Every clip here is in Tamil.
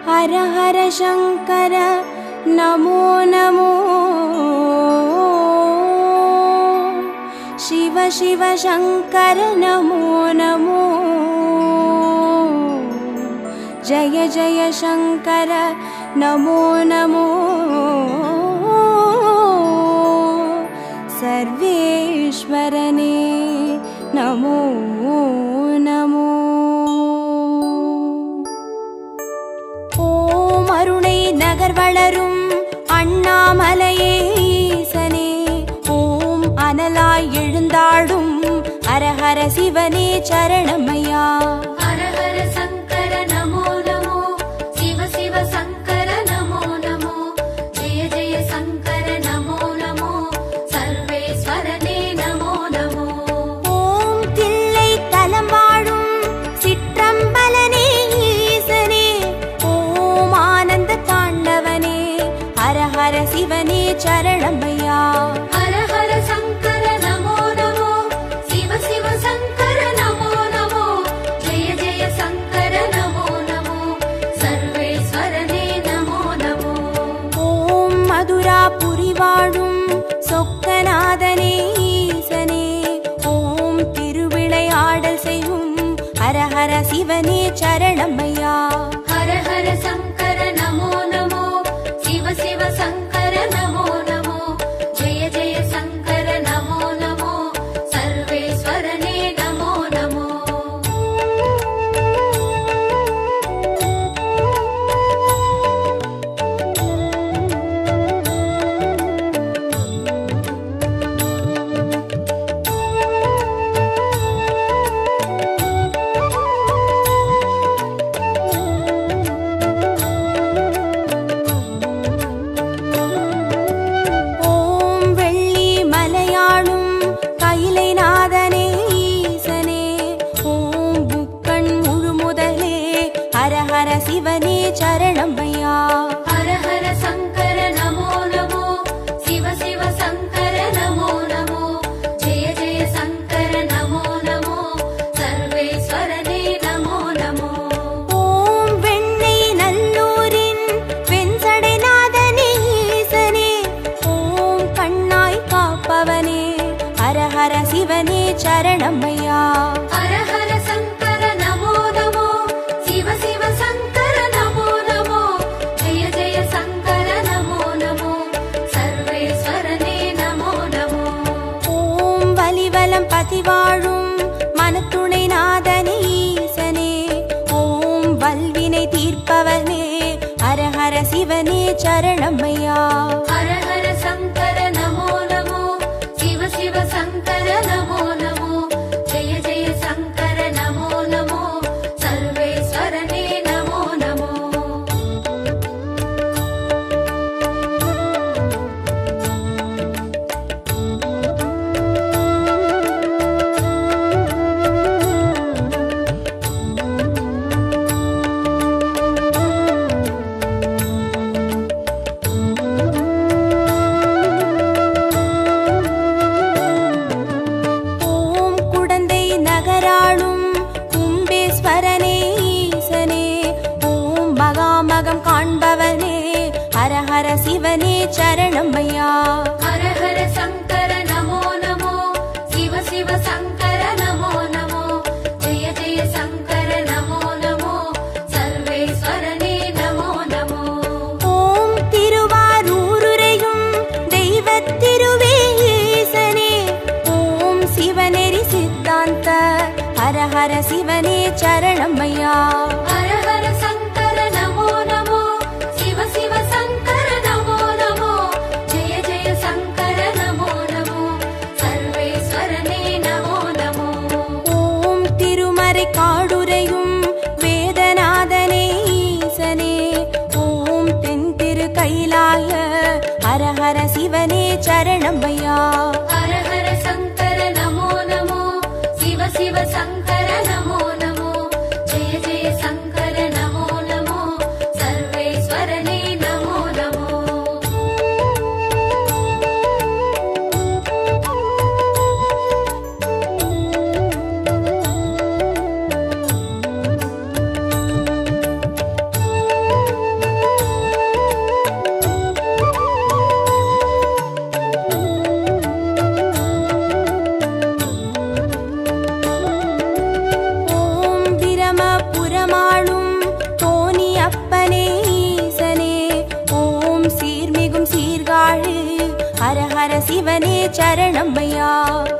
हर हर शंकर नमो नमो शिव शिव शंकर नमो नमो जय जय शंकर नमो नमो सर्वेश्वरने नमो नमो ओम अरुणै नगर वलरुम अण्णामलैये ईसने ओम अनलाय எழுந்தாடும் हर हर शिवने चरणमैया हर हर शंकर नमो नमो शिव शिव शंकर नमो नमो जय जय शंकर नमो नमो सर्वेश्वरने नमो नमो ओम तिल्लै तலம் வாழும் சிற்றம்பலனே ஈசனே ओम आनंद तांडवने हर हर शिवने चरणमैया हर हर शंकर नमो नमो शिव शिव शंकर नमो नमो जय जय शंकर नमो नमो सर्वेश्वरने नमो नमो ओम मधुरापुरी வாழும் சொக்கநாதனே ஈசனே ஓம் திருவிளையாடல் செய்யும் ஹர ஹர சிவனே சரணமையா हर हर शंकर नमो नमो शिव शिव शंकर नमो नमो जय जय शंकर नमो नमो सर्वेश्वरने नमो नमो ஓம் வெள்ளி மலையாளும் கைலைநாதனே ஈசனே ஓம் புக்கண் முழுமுதலே ஹர ஹர சிவனே சரணமையா हर हर शंकर नमो नमो शिव शिव शंकर नमो नमो जय जय शंकर नमो नमो सर्वेश्वरने नमो नमो ஓம் வெண்ணை நல்லூரின் வெண்சடைநாதனே ஈசனே ஓம் கண்ணாய் காப்பவனே ஹர ஹர சிவனே சரணமையா हर हर शंकर नमो नमो शिव शिव शंकर नमो नमो जय जय शंकर नमो नमो सर्वेश्वरने नमो नमो ஓம் வலிவலம் பதிவாழும் மனத்துணை நாதனே ஈசனே ஓம் வல்வினை தீர்ப்பவனே ஹர ஹர சிவனே சரணமையா हर हर शंकर नमो नमो शिव शिव शंकर नमो नमो जय जय शंकर नमो नमो सर्वेश्वरने नमो नमो ஓம் குடந்தை நகராளும் கும்பேஸ்வரனே ஈசனே ஓம் மகாமகம் காண்பவனே ஹர ஹர சிவனே சரணமையா हर हर शंकर नमो नमो शिव शिव शंकर नमो नमो जय जय शंकर नमो नमो सर्वेश्वरने नमो नमो ஓம் திருவாரூருரையும் தெய்வத்திருவே ஈசனே ஓம் சிவநெறி சித்தாந்த ஹர ஹர சிவனே சரணமையா हर हर शंकर नमो नमो शिव शिव शंकर नमो नमो जय जय शंकर नमो नमो सर्वेश्वरने नमो नमो ஓம் திருமறை காடுரையும் வேதநாதனே ஈசனே ஓம் தென் திரு கைலாய ஹர ஹர சிவனே சரணமையா हर हर शंकर नमो नमो शिव शिव शंकर नमो नमो जय जय शंकर नमो नमो सर्वेश्वरने नमो नमो சிவனே சரணமையா.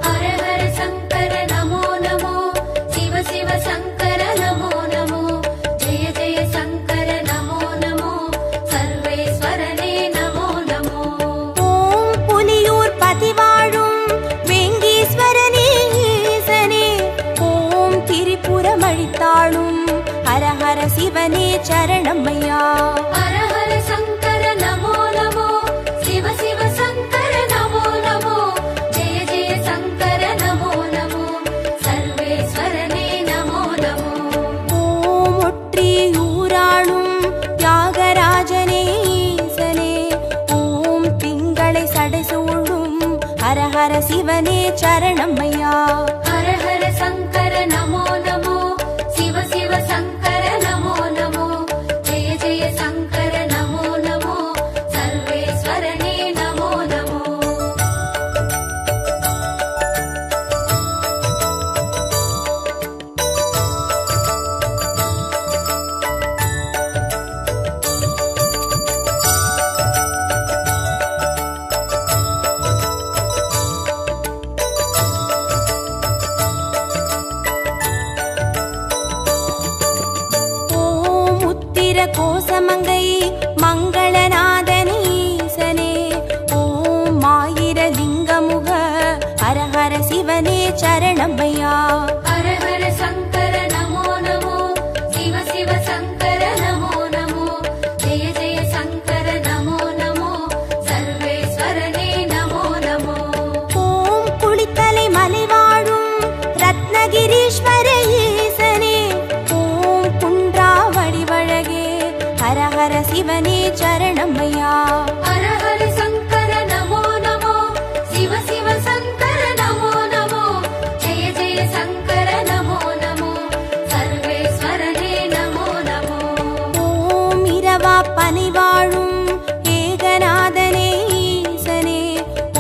ஹர ஹர சங்கர நமோ நமோ, சிவ சிவ சங்கர நமோ நமோ, ஜெய ஜெய சங்கர நமோ நமோ, சர்வேஸ்வரனே நமோ நமோ. ஓம் புலியூர் பதிவாழும் வெங்கீஸ்வரனே ஈசனே, ஓம் திரிபுரம் அழித்தாளும் ஹர ஹர சிவனே சரணமையா. ஹர ஹர சங்கர நமோ நமோ, சிவ சிவ சங்கர நமோ நமோ, ஜெய ஜெய சங்கர நமோ நமோ, சர்வேஸ்வரனே நமோ நமோ. ஓம் ஒற்றியூராளும் தியாகராஜனே ஈசனே, ஓம் திங்களை சடைசூழும் ஹர ஹர சிவனே சரணமையா. ஹர ஹர சங்கர நமோ நமோ, சிவ சிவ சங்கர நமோ நமோ, ஜெய ஜெய சங்கர நமோ நமோ, சர்வேஸ்வரனே நமோ நமோ. ஓம் உத்திர கோசமங்கை மங்களநாதனே ஈசனே, ஓம் ஆயிர லிங்கமுக ஹர ஹர சிவனே சரணமையா. ஹர ஹர சங்கர நமோ நமோ, சிவ சிவ சங்கர நமோ நமோ, ஜெய ஜெய சங்கர நமோ நமோ, சர்வேஸ்வரனே நமோ நமோ. ஓம் குளித்தலை மலைவாழும் ரத்னகிரீஸ்வர ஈசனே, ஓம் குன்றாவடி வழகே ஹர ஹர சிவனே சரணமையா. ஹர ஹர சங்கர நமோ நமோ, சிவ சிவ சங்கர நமோ நமோ, ஜெய ஜெய சங்கர நமோ நமோ, சர்வேஸ்வரனே நமோ நமோ. ஓம் இரவா பனிவாழும் ஏகநாதனே ஈசனே,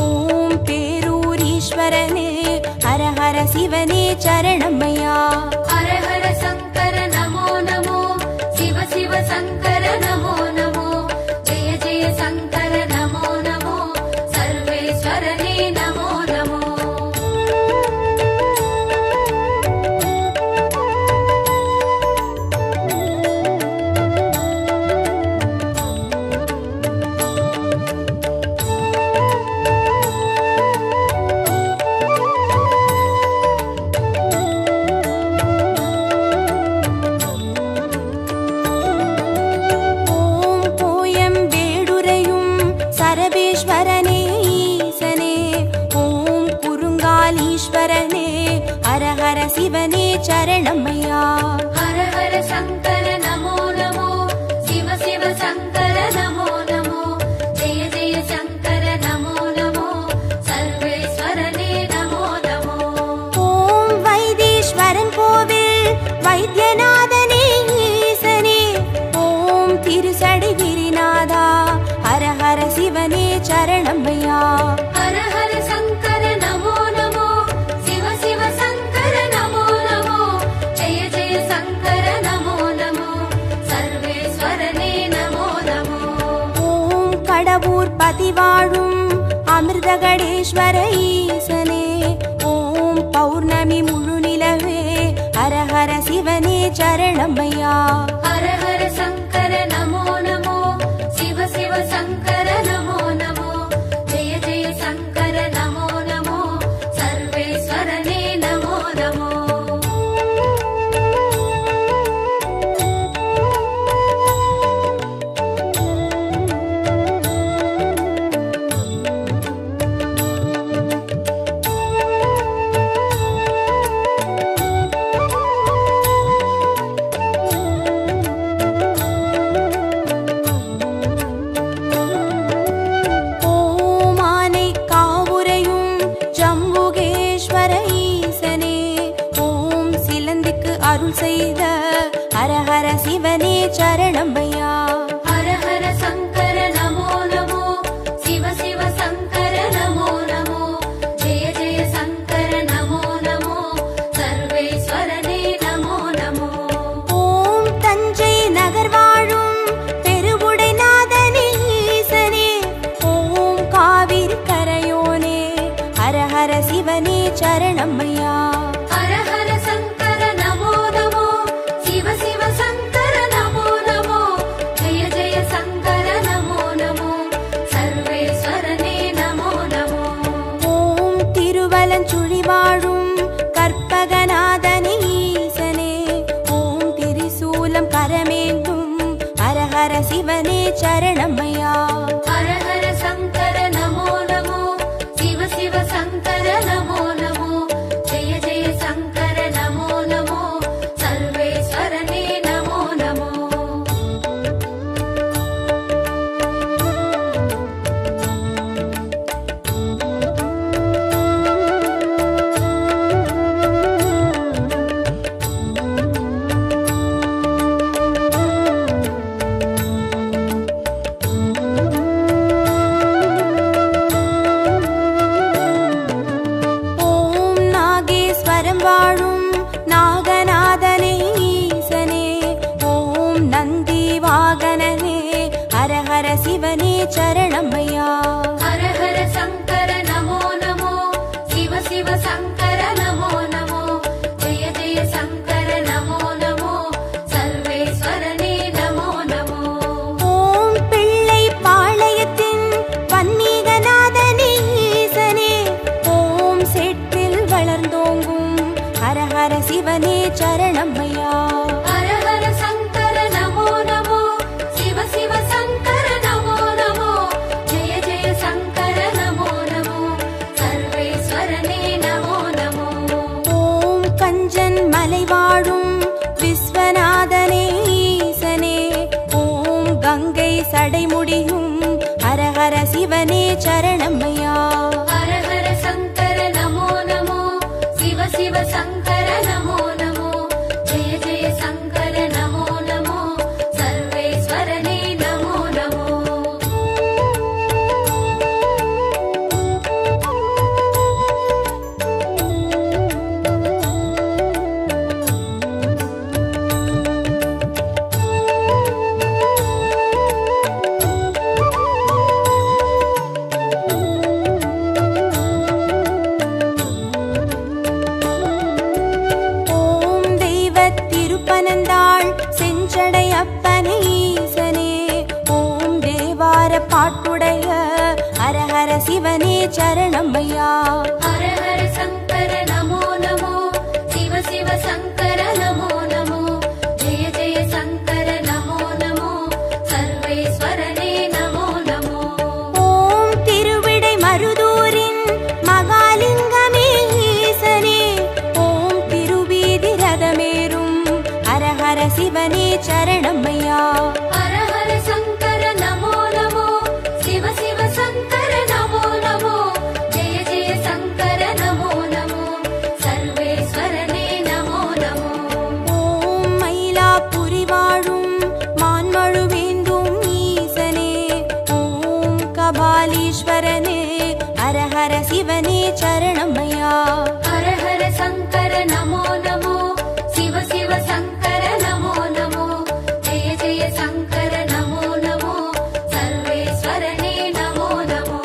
ஓம் பேரூரீஸ்வரனே ஹர ஹர சிவனே சரணமையா. ஹர ஹர சங்கர நமோ நமோ, சிவ சிவ சங்கர நமோ நமோ, ஜெய ஜெய சங்கர நமோ நமோ, சர்வேஸ்வரனே நமோ நமோ. ஓம் கோயம் வேடுரையும் சரபேஸ்வரனே ஈசனே, ஓம் குறுங்காலீஸ்வரனே ஹர ஹர சிவனே சரணமையா. ஹர ஹர சங்கர நமோ நமோ, சிவ சிவ சங்கர நமோ நமோ, ஜெய ஜெய சங்கர நமோ நமோ, சர்வேஸ்வரனே நமோ நமோ. ஓம் வைத்தீஸ்வரன் கோவில் வைத்தியநாதனே ஈசனே, ஓம் திருசடி கிரிநாதா ஹர ஹர சிவனே சரணமையா. ஹர ஹர சங்கர நமோ நமோ, சிவ சிவ சங்கர நமோ நமோ, ஜெய ஜெய சங்கர நமோ நமோ, சர்வேஸ்வரனே நமோ நமோ. ஓம் கடவுர் பதிவாழும் அமிர்தகடேஸ்வர ஈசனே, ஓம் பௌர்ணமி முழு நிலவே ஹர ஹர சிவனே சரணமையா. ஹர ஹர சங்கர நமோ நமோ, சிவ சிவ சங்கர நமோ நமோ, ஜெய ஜெய சங்கர நமோ நமோ, சர்வேஸ்வரனே நமோ நமோ. வாழும் கற்பகநாதனே ஈசனே ஓம் திரிசூலம் கரமேந்தும் ஹரஹர சிவனே சரணமையா. ஹர ஹர சங்கர நமோ நமோ சிவ சிவ சங்கர நமோ நமோ ஜெய ஜெய சங்கர நமோ நமோ சர்வேஸ்வரனே நமோ நமோ. வாழும் நாகநாதனே ஈசனே ஓம் நந்தி வாகனனே ஹரஹர சிவனே சரணமையா. ஹர ஹர சங்கர நமோ நமோ சிவ சிவ சங்கர நமோ நமோ ஜெய ஜெய சங்கர நமோ நமோ சர்வேஸ்வரனே நமோ நமோ. ஓம் பிள்ளை பாளையத்தின் பன்னிகநாதனே ஈசனே ஓம் செட்டில் வளர்ந்தோங்கும் ஹரஹர சிவனே சரணமையா. ஹர ஹர சங்கர நமோ நமோ சிவ சிவ சங்கர நமோ நமோ ஜெய ஜெய சங்கர நமோ நமோ சர்வேஸ்வரனே நமோ நமோ. ஓம் கஞ்சன் மலை வாழும் விஸ்வநாதனே ஈசனே ஓம் கங்கை சடைமுடியும் ஹரஹர சிவனே சரணமையா. ஹர ஹர சங்கர நமோ நமோ சிவ சிவ சங்கர நமோ நமோ ஜெய ஜெய சங்கர நமோ நமோ சர்வேஸ்வரனே நமோ நமோ. ஓம் தெய்வத் திருப்பனந்தாள் செஞ்சடை அப்பனே ஈசனே ஓம் தேவார பாட்டுடைய ஹரஹர சிவனே சரணமையா. ஹர ஹர சங்கர நமோ நமோ சிவ சிவ சங்கர நமோ நமோ ஜெய ஜெய சங்கர நமோ நமோ சர்வேஸ்வரனே நமோ நமோ. ஓம் திருவிடை மருதூரின் மகாலிங்கமே ஈசனே ஓம் திருவீதி ரதமேறும் ஹரஹர சிவனே சரணமையா. ஹர ஹர சங்கர நமோ நமோ சிவ சிவ சங்கர நமோ நமோ ஜெய ஜெய சங்கர நமோ நமோ சர்வேஸ்வரனே நமோ நமோ. ஓம் மயிலாப்புரி வாழும் மான்மழுவேந்தும் ஈசனே ஓம் கபாலீஸ்வரனே ஹரஹர சிவனே சரணமையா. ஹர ஹர சங்கர நமோ நமோ சிவ சிவ சங்கர நமோ நமோ ஜெய ஜெய சங்கர நமோ நமோ சர்வேஸ்வரனே நமோ நமோ.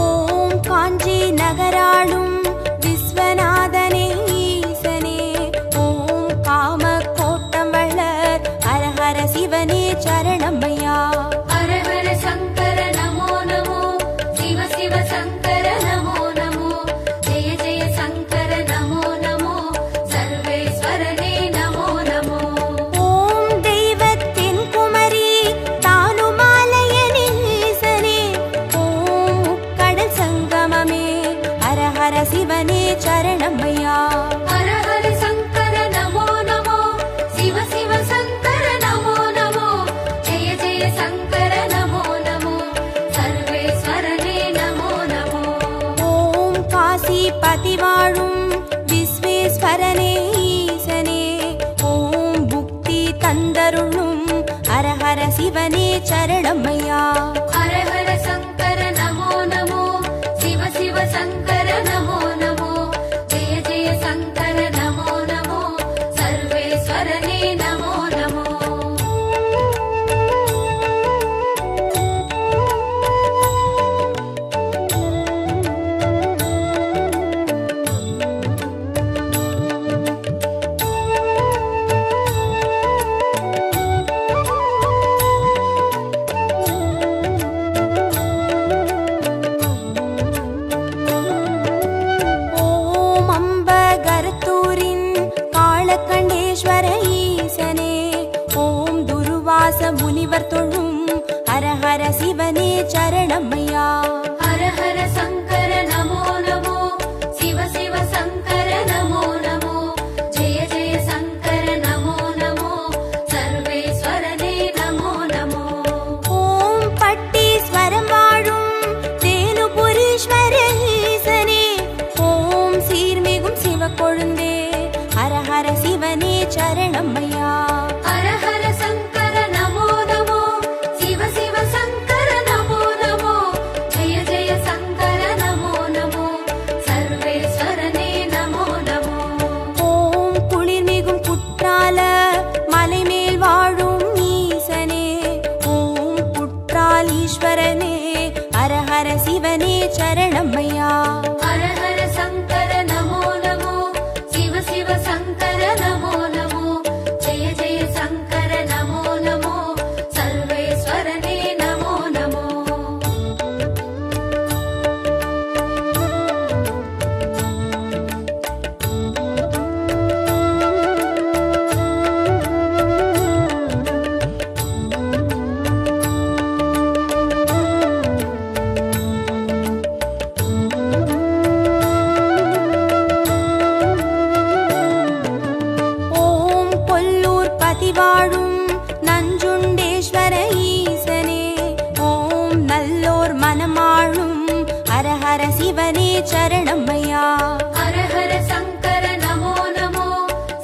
ஓம் காஞ்சி நகராளும் விஸ்வநாதனே ஈசனே ஓம் காம கோட்டம் வளர் ஹரஹர சிவனே சரணமையா. ஹர ஹர சங்கர நமோ நமோ சிவ சிவ சங்கர நமோ நமோ ஜெய ஜெய சங்கர நமோ நமோ சர்வேஸ்வரனே நமோ நமோ. ஓம் தெய்வத்தின் குமரி தானுமாலயனே ஈசனே ஓம் முக்கடல் சங்கமமே ஹரஹர சிவனே சரணமையா. ஹர ஹர சங்கர நமோ நமோ சிவ சிவ சங்கர நமோ நமோ ஜெய ஜெய சங்கர நமோ நமோ சர்வேஸ்வரனே நமோ நமோ. ஓம் காசிபதி வாழும் விஸ்வேஸ்வரனே ஈசனே ஓம் புக்தி தந்தருளும் ஹரஹர சிவனே சரணமையா. ஹர ஹர சங்கர நமோ நமோ சிவ சிவ சங்கர நமோ நமோ ஜெய ஜெய சங்கர நமோ நமோ சர்வேஸ்வரனே நமோ நமோ. சுகேஸ்வர ஈசனே ஓம் துருவாச முனிவர் தொழும் ஹர ஹர சிவனே சரணமையா ஹர ஹர சங்கர நமோ நமோ சிவ சிவ சங்கர நமோ நமோ ஜெய ஜெய சங்கர நமோ நமோ சர்வேஸ்வரனே நமோ நமோ ஓம் பட்டீஸ்வரம் வாழும் தேனுபுரீஸ்வர ஈசனே ஓம் சீர்மிகும் சிவக்கொழுந்தே ஹர ஹர சிவனே சரணமையா ஹர ஹர சங்கர நமோ நமோ சிவ சிவ சங்கர நமோ நமோ ஜெய ஜெய சங்கர நமோ நமோ சர்வேஸ்வரனே நமோ நமோ ஓம் குளிர்மிகும் குற்றால மலைமேல் வாழும் ஈசனே ஓம் குற்றாலீஸ்வரனே ஹர ஹர சிவனே சரணமையா ஹர ஹர சங்கர நமோ நமோ சிவ சிவ சங்கர நமோ நமோ ஜெய ஜெய சங்கர நமோ நமோ சர்வேஸ்வரனே நமோ நமோ ஓம் கொல்லூர் பதிவாழும் நஞ்சுண்டேஸ்வர ஈசனே ஓம் நல்லோர் மனமாழும் ஹர ஹர சிவனே சரணமையா ஹர ஹர சங்கர நமோ நமோ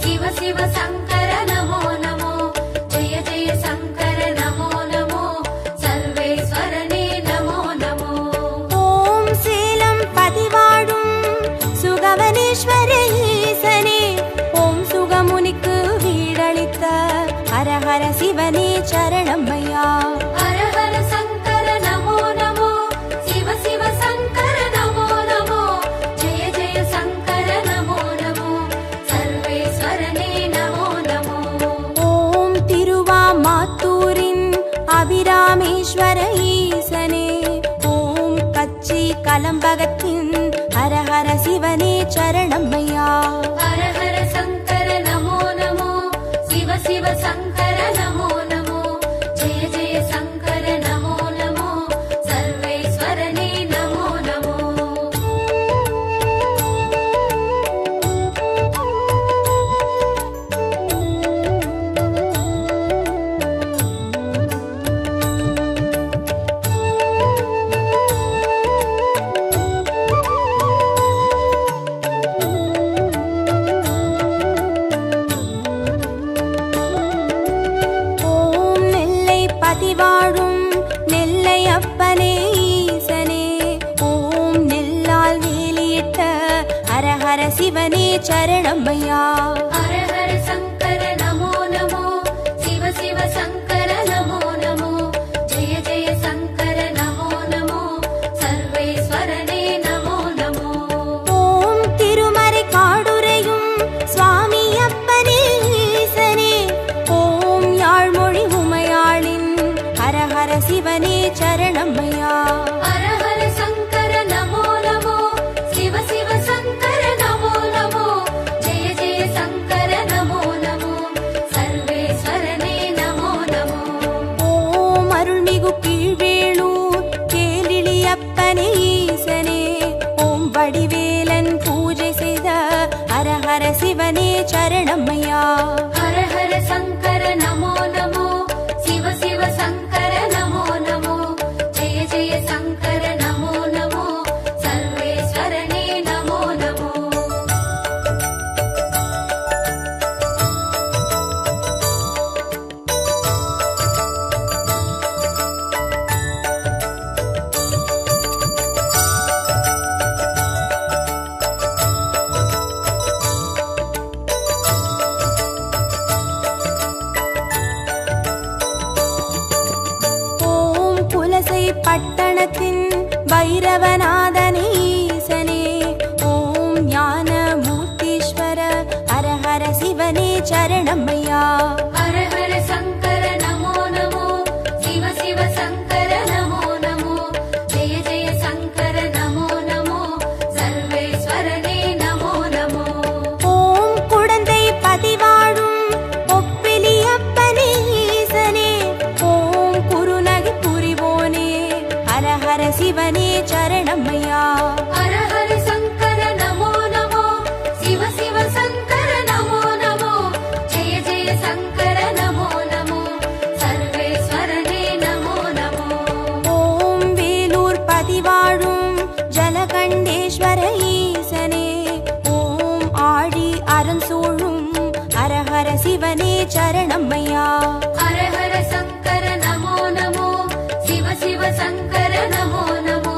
சிவ சிவ சங்கர நமோ நமோ ஜெய ஜெய சங்கர நமோ நமோ சர்வேஸ்வரனே நமோ நமோ ஓம் சேலம் பதிவாழும் சுகவனேஸ்வர ஈசனே ஓம் சுகமுனிக்கு வீடளித்த ஹர ஹர சிவனே சரணமையா ஹர ஹர சங்கர நமோ நமோ சிவ சிவ சங்கர நமோ நமோ ஜெய ஜெய சங்கர நமோ நமோ சர்வேஸ்வரனே நமோ நமோ ஓம் திருவாமாத்தூரின் அபிராமேஸ்வர ஈசனே ஓம் கச்சி கலம்பகத்தின் ஹர ஹர சிவனே சரணமையா ஹர ஹர சங்கர நமோ நமோ சிவ சிவ சங்கர நமோ நமோ ஜெய ஜெய சங்கர நமோ நமோ சர்வேஸ்வரனே நமோ நமோ ஓம் நெல்லை பதிவாழும் நெல்லை அப்பனே ஈசனே ஓம் நெல்லால் வேலியிட்ட ஹர ஹர சிவனே சரணமையா ஹர ஹர சங்கர நமோ நமோ சிவ சிவ சங்கர நமோ நமோ ஜெய ஜெய சங்கர நமோ நமோ சர்வேஸ்வரனே நமோ நமோ ஓம் திருமறை காடுரையும் சுவாமி அப்பனே ஈசனே ஓம் யாழ்மொழி உமையாளின் ஹர ஹர சிவனே சரணமையா ஹர ஹர சங்கர நமோ நமோ சிவ சிவ சங்கர நமோ நமோ ஜெய ஜெய சங்கர நமோ நமோ சர்வேஸ்வரனே நமோ நமோ ஓம் அருள்மிகு கீழ்வேளூர் கேளிலி அப்பனே ஈசனே ஓம் வடிவேலன் பூஜை செய்த ஹர ஹர சிவனே சரணமையா ஹர ஹர சங்கர நமோ நமோ சிவ சிவ சங்கர நமோ நமோ ஜெய ஜெய சங்கர நமோ நமோ சர்வேஸ்வரனே நமோ நமோ ஓம் புலசை பட்டணத்தின் வைரவநாதனே ஈசனே ஓம் ஞான மூர்த்தீஸ்வர ஹர ஹர சிவனே சரணமையா ஹர ஹர சங்கர நமோ நமோ சிவ சிவ சங்கர நமோ நமோ ஜெய ஜெய சங்கர நமோ நமோ சர்வேஸ்வரனே நமோ நமோ ஓம் குடந்தை பதிவாழும் சிவனே சரணம்மையா. ஹர ஹர சங்கர நமோ நமோ, சிவ சிவ சங்கர நமோ நமோ,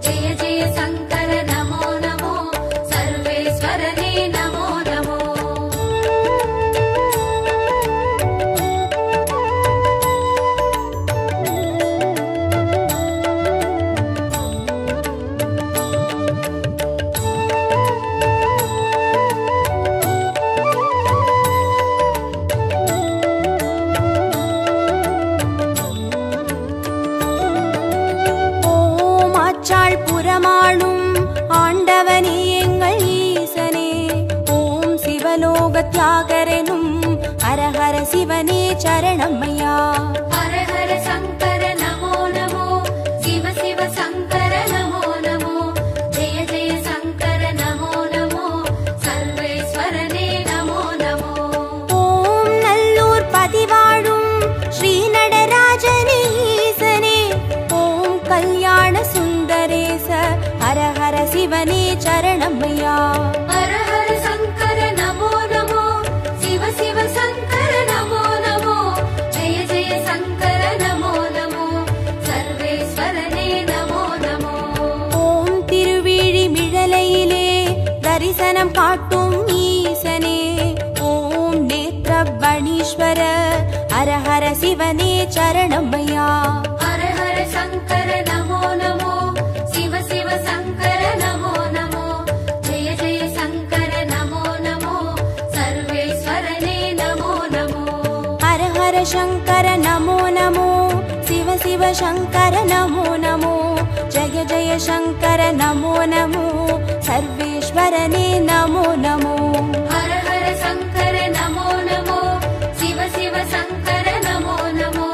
ஜெய ஜெய சங்கர நமோ நமோ, சர்வேஸ்வரனே நமோ நமோ. புறமாளும் ஆண்டவனே எங்கள் ஈசனே, ஓம் சிவலோக தியாகரனும் ஹர ஹர சிவனே சரணம்மையா. ஹர ஹர சங்கர நமோ நமோ, சிவ சிவ சங்கர நமோ நமோ, ஜெய ஜெய சங்கர நமோ நமோ, சர்வேஸ்வரனே நமோ நமோ. ஓம் நல்லூர் பதிவாழும் ஸ்ரீ நடராஜனே ஈசனே, ஓம் கல்யாண சுந்தரேச ஹர ஹர சிவனே சரணம்மையா. ஹர ஹர சங்கர நமோ நமோ, சிவ சிவ சங்கர நமோ நமோ, ஜெய ஜெய சங்கர நமோ நமோ, சர்வேஸ்வரனே நமோ நமோ. ஓம் திருவிழி மிழலையிலே தரிசனம் காட்டும் ஈசனே, ஓம் நேத்ரபணீஸ்வர ஹர ஹர சிவனே சரணம்மையா. ஹர ஹர சங்கர நமோ நமோ, சிவ சிவ சங்கர நமோ நமோ, ஜெய ஜெய சங்கர நமோ நமோ, சர்வேஸ்வரனே நமோ நமோ. ஹர ஹர சங்கர நமோ நமோ, சிவ சிவ சங்கர நமோ நமோ, ஜய ஜய சங்கர நமோ நமோ, சர்வேஸ்வரனே நமோ நமோ. ஹர ஹர சங்கர நமோ நமோ, சிவ சிவ சங்கர நமோ நமோ,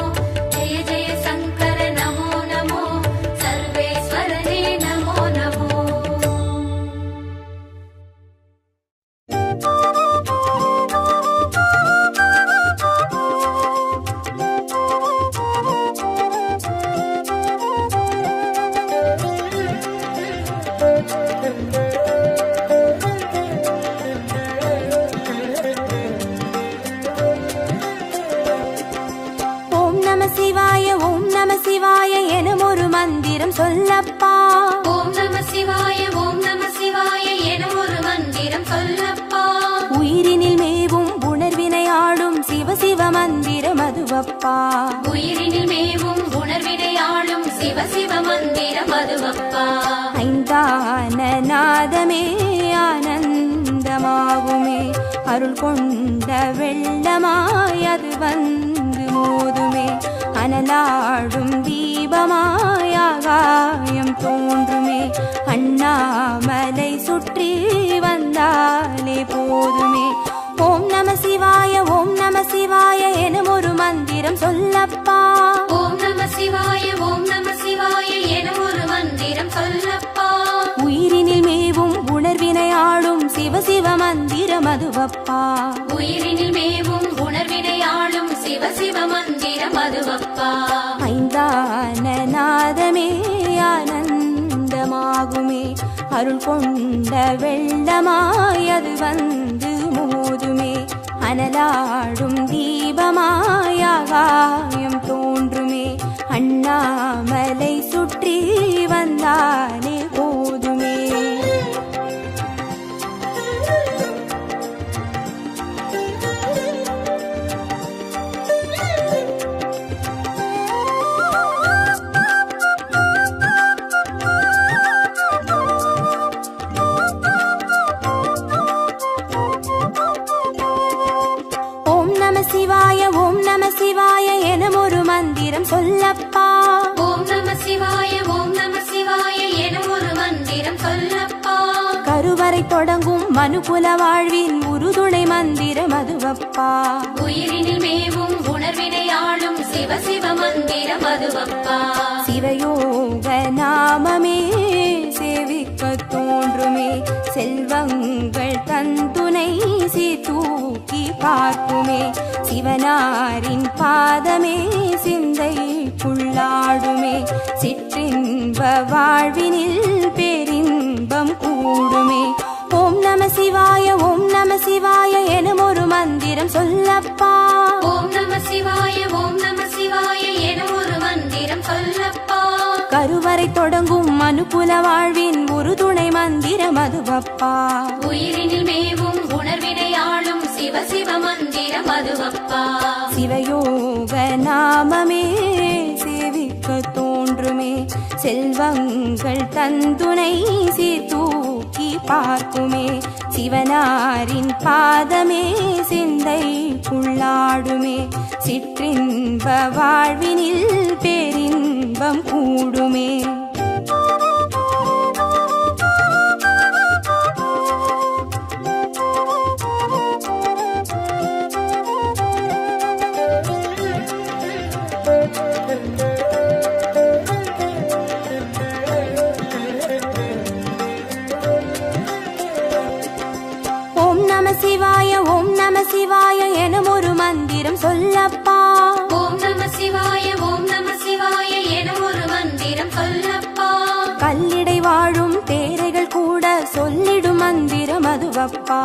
ஜெய ஜெய சங்கர நமோ நமோ, சர்வேஸ்வரனே நமோ நமோ. ஓம் நம சிவாய எனும் ஒரு மந்திரம் சொல்லப்பா. ஓம் நம சிவாய ஓம் நம சிவாய எனும் ஒரு மந்திரம் சொல்லப்பா. உயிரினில் மேவும் உணர்வினை ஆளும் சிவ சிவ மந்திரம் அதுவப்பா. உயிரினில் மேவும் உணர்வினை ஆளும் சிவ சிவ மந்திரம் அதுவப்பா. ஐந்தான நாதமே ஆனந்தமாகுமே, அருள் கொண்ட வெள்ளமாய் அது வந்து மோதுமே, அனலாடும் தீபமாய் ஆகாயம் தோன்றுமே, அண்ணாமலை சுற்றி வந்தாலே போதுமே. ஓம் நம சிவாய எனும் ஒரு மந்திரம் சொல்லப்பா. ஓம் நம சிவாய ஓம் நம சிவாய எனும் ஒரு மந்திரம் சொல்லப்பா. உயிரினில் மேவும் உணர்வினை ஆளும் சிவ சிவ மந்திரம் அதுவப்பா. உயிரினில் மேவும் உணர்வினை ஆளும் சிவ சிவ மந்திரம் அதுவப்பா. ஐந்தான நாதமே ஆனந்தமாகுமே, அருள் கொண்ட வெள்ளமாய் அது வந்து மோதுமே, அனலாடும் தீபமாய் ஆகாயம் தோன்றுமே, அண்ணாமலை சுற்றி வந்தாலே போதுமே. ஓம் நம சிவாய எனும் ஒரு மந்திரம் சொல்லப்பா. ஓம் நம சிவாய ஓம் நம சிவாய எனும் ஒரு மந்திரம் சொல்லப்பா. கருவறை தொடங்கும் மனுகுல வாழ்வின் உறுதுணை மந்திரம் அதுவப்பா. உயிரினில் மேவும் உணர்வினை ஆளும் சிவ சிவ மந்திரம் அதுவப்பா. சிவயோக நாமமே சேவிக்க தோன்றுமே, செல்வங்கள் தந்துணை சீதூக்கி பார்க்குமே, சிவனாரின் பாதமே சிந்தைக்குள்ளாடுமே, சிற்றின்ப வாழ்வினில் பேரின்பம் கூடுமே. ஓம் நம சிவாய எனும் ஒரு மந்திரம் மந்திரம் சொல்லப்பா. ஓம் நம சிவாய ஓம் நம சிவாய என ஒரு மந்திரம் சொல்லப்பா. கருவறை தொடங்கும் மனுக்குல வாழ்வின் ஒரு துணை மந்திரம் அதுவப்பா. உயிரினில் மேவும் உணர்வினை ஆளும் சிவ சிவ மந்திரம் அதுவப்பா. சிவயோக நாமமே சேவிக்க தோன்றுமே, செல்வங்கள் தந்துணை சீர்தூக்கி பார்க்குமே. சிவனாரின் பாதமே சிந்தைக்குள்ளாடுமே, சிற்றின்ப வாழ்வினில் பேரின்பம் கூடுமே. சிவாய ஓம் நம சிவாய எனும் ஒரு மந்திரம் சொல்லப்பா. ஓம் நம சிவாய ஓம் நம சிவாய எனும் ஒரு மந்திரம் சொல்லப்பா. கல்லிடை வாழும் தேரைகள் கூட சொல்லிடும் மந்திரம் அதுவப்பா.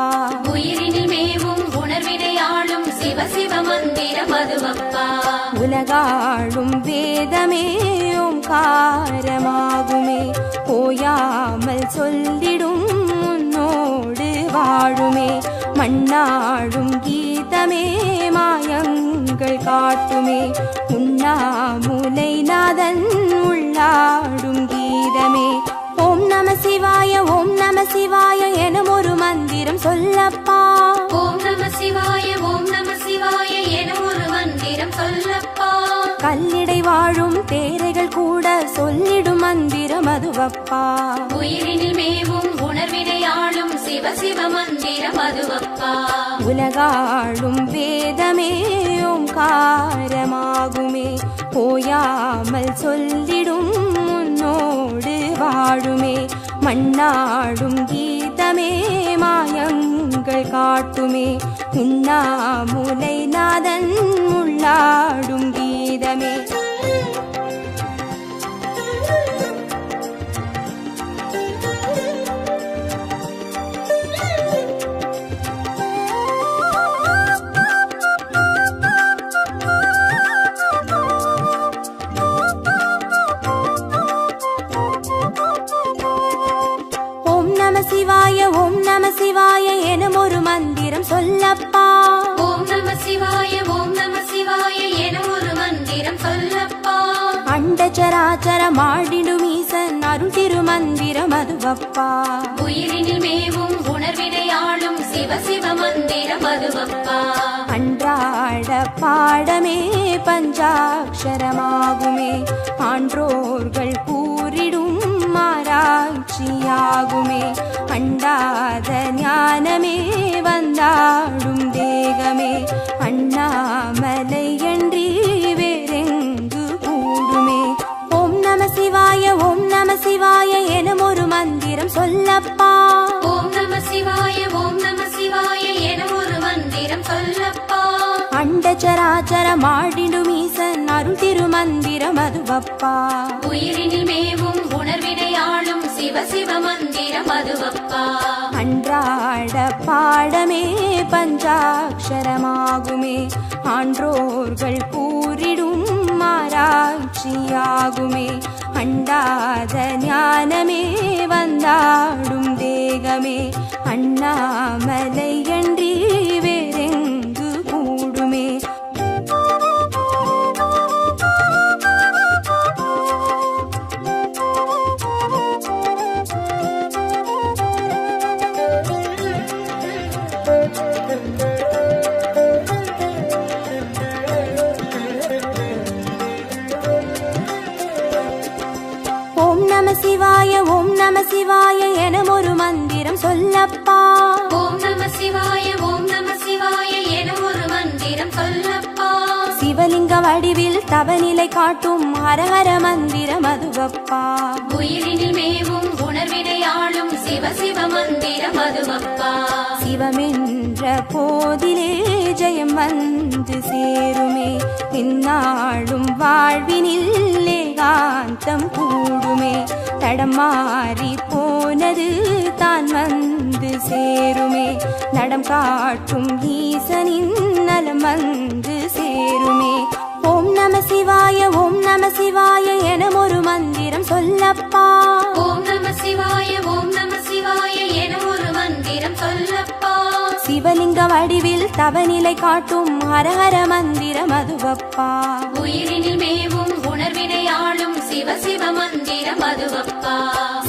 உயிரினில் மேவும் உணர்வினை ஆளும் சிவ சிவ மந்திரம் அதுவப்பா. உலகாளும் வேதமே ஓம்காரமாகுமே, ஓயாமல் சொல்லிடும் உன்னோடு வாழுமே. மண்ணாடும் கீதமே மாயங்கள் காட்டுமே, உண்ணாமுலை நாதன் உள்ளாடும் கீதமே. ஓம் நம சிவாய ஓம் நம சிவாய எனும் ஒரு மந்திரம் சொல்லப்பா. ஓம் நம சிவாய ஓம் நம சிவாய எனும் ஒரு மந்திரம் சொல்லப்பா. கல்லிடை வாழும் தேரைகள் கூட சொல்லிடும் மந்திரம் அதுவப்பா. உயிரினில் மேவும் உணர்வினை ஆளும் சிவ சிவ மந்திரம் அதுவப்பா. உலகாளும் வேதமே ஓம்காரமாகுமே, ஓயாமல் சொல்லிடும் உன்னோடு வாழுமே. மண்ணாடும் கீதமே மாயங்கள் காட்டுமே, உண்ணாமுலை நாதன் உள்ளாடும் கீதமே. சிவாய ஓம் நம சிவாய எனும் ஒரு மந்திரம் சொல்லப்பா. ஓம் நம சிவாய ஓம் நம சிவாய எனும் ஒரு மந்திரம் சொல்லப்பா. அண்டச்சராச்சர மாடிடும் ஈசன் அருள் திருமந்திரம் அதுவப்பா. உயிரினில் மேவும் உணர்வினை ஆளும் சிவ சிவ மந்திரம் அதுவப்பா. அன்றாட பாடமே பஞ்சாட்சரமாகுமே, ஆன்றோர்கள் கூறிடும் ஆராய்ச்சியாகுமே. அண்டாத ஞானமே வந்தாடும் தேகமே, அண்ணாமலை என்றி வேறெங்கு கூடுமே. ஓம் நம சிவாய ஓம் நம சிவாய எனும் ஒரு மந்திரம் சொல்லப்பா. ஓம் நம சிவாய ஓம் நம சிவாய எனும் ஒரு மந்திரம் சொல்லப்பா. அண்டச்சராச்சர மாடிடும் ஈசன் அருள் திருமந்திரம் அதுவப்பா. உயிரினில் மேவும் உணர்வினை ஆளும் சிவ சிவ மந்திரம் அதுவப்பா. அன்றாட பாடமே பஞ்சாட்சரமாகுமே, ஆன்றோர்கள் கூறிடும் ஆராய்ச்சியாகுமே. அண்டாத ஞானமே வந்தாடும் தேகமே, அண்ணாமலை என்றி வேறெங்கு கூடுமே. ஓம் நம சிவாய ஓம் நம சிவாய எனும் ஒரு மந்திரம் சொல்லப்பா. ஓம் நம சிவாய ஓம் நம சிவாய எனும் ஒரு மந்திரம் சொல்லப்பா. சிவலிங்க வடிவில் தவநிலை காட்டும் ஹரஹர மந்திரம் அதுவப்பா. உயிரினில் மேவும் உணர்வினை ஆளும் சிவ சிவ மந்திரம் அதுவப்பா. சிவமென்ற போதிலே ஜெயம் வந்து சேருமே, இந்நாளும் வாழ்வினில் ஏகாந்தம் கூடுமே. தடம் மாறி போனது தான் வந்து சேருமே நடம் காட்டும் ஈசனின் நலம் வந்து சேருமே ஓம் நம சிவாய ஓம் நம சிவாய எனும் ஒரு மந்திரம் சொல்லப்பா ஓம் நம சிவாய ஓம் நம சிவாய எனும் ஒரு மந்திரம் சொல்லப்பா சிவலிங்க வடிவில் தவநிலை காட்டும் ஹரஹர மந்திரம் அதுவப்பா உயிரினில் மேவும் உணர்வினை ஆளும் சிவ சிவ மந்திரம் அதுவப்பா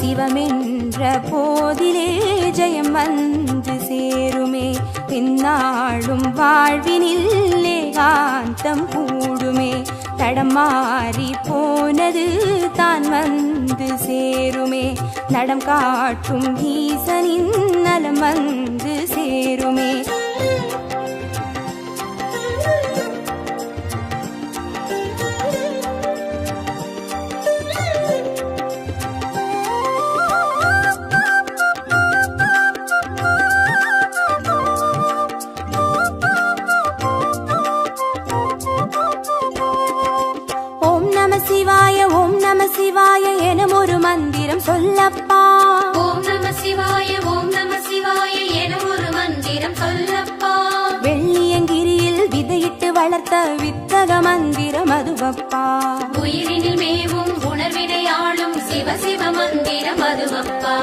சிவமென்ற போதிலே ஜெயம் வந்து சேருமே பின்னாளும் வாழ்வினில் ஏகாந்தம் கூடுமே தடம் மாறி போனது தான் வந்து சேருமே நடம் காட்டும் ஈசனின் நலம் வந்து சேருமே சிவாய ஓம் நம சிவாய எனும் ஒரு மந்திரம் சொல்லப்பா ஓம் நம சிவாய ஓம் நம சிவாய எனும் ஒரு மந்திரம் சொல்லப்பா வெள்ளியங்கிரியில் விதையிட்டு வளர்த்த வித்தக மந்திரம் அதுவப்பா உயிரினில் மேவும் உணர்வினை ஆளும் சிவ சிவ மந்திரம் அதுவப்பா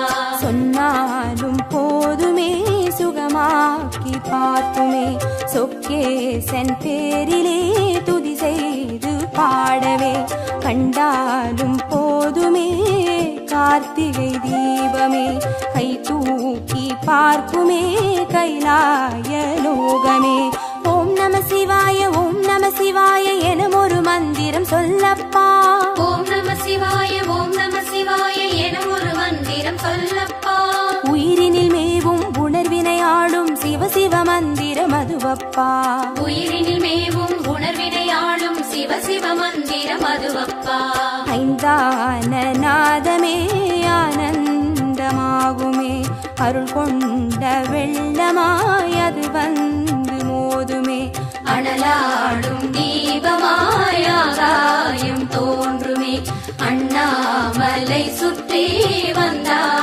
சொன்னாலும் போதுமே சுகமாக்கி பார்த்துமே சொக்கேசன் பேரிலே துதி செய்து பாடவே கண்டாலும் போதுமே கார்த்திகை தீபமே கை தூக்கி பார்க்குமே கைலாய லோகமே ஓம் நம சிவாய ஓம் நம சிவாய எனும் ஒரு மந்திரம் சொல்லப்பா ஓம் நம சிவாய ஓம் நம சிவாய எனும் ஒரு மந்திரம் சொல்லப்பா உயிரினில் மேவும் உணர்வினை ஆளும் சிவ சிவ மந்திரம் அதுவப்பா உயிரினில் மேவும் உணர்வினை ஆளும் சிவ சிவ மந்திரம் அதுவப்பா ஐந்தான நாதமே ஆனந்தமாகுமே அருள் கொண்ட வெள்ளமாய் அது வந்து மோதுமே அனலாடும் தீபமாய் ஆகாயம் தோன்றுமே அண்ணாமலை சுற்றி வந்தார்